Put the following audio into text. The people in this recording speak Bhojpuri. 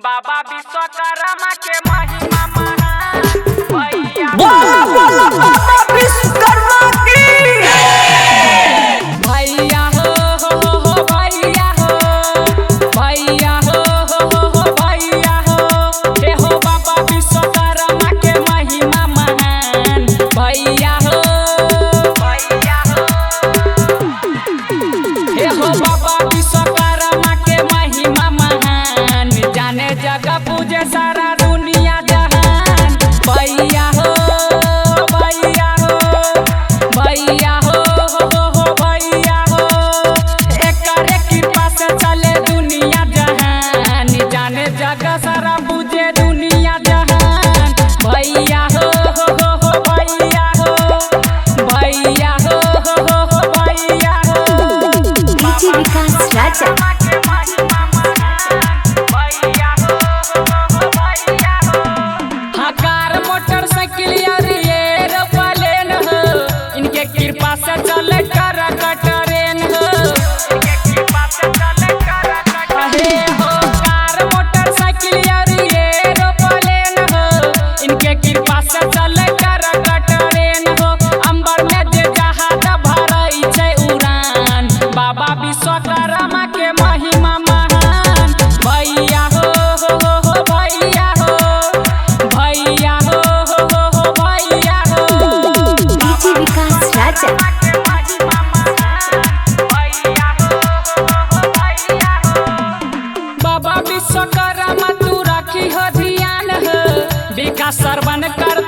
बाबा विश्वकर्मा के महिमा महान भैया बोलो बोलो बाबा विश्वकर्मा की भैया हो भैया हो भैया हो भैया हो हे हो बाबा विश्वकर्मा के महिमा महान भैया हो हे हो बाबा विश्वकर्मा के महिमा महान जाने जगह पूजे सारा दुनिया जहान भैया हो भैया हो भैया हो भैया हो एकरे कृपा से चले दुनिया जहान जाने जगह सारा पूजे दुनिया जहान भैया हो भैया हो भैया हो भैया हो डीजे विकास राजा कार मोटरसाइकिल एरोप्लेन हो इनके कृपा से चले कर ट्रेन हो अरे हो कार मोटरसाइकिल एरोप्लेन हो इनके कृपा से चले कर ट्रेन हो अंबर में जे जहाज भरई छै उड़ान बाबा विश्वकर्मा के महिमा महान भैया हो भैया हो भैया हो भैया हो डीजे विकास राजा बाबा विश्वकर्मा तू रखी हो ध्यान हो विकास श्रवण कर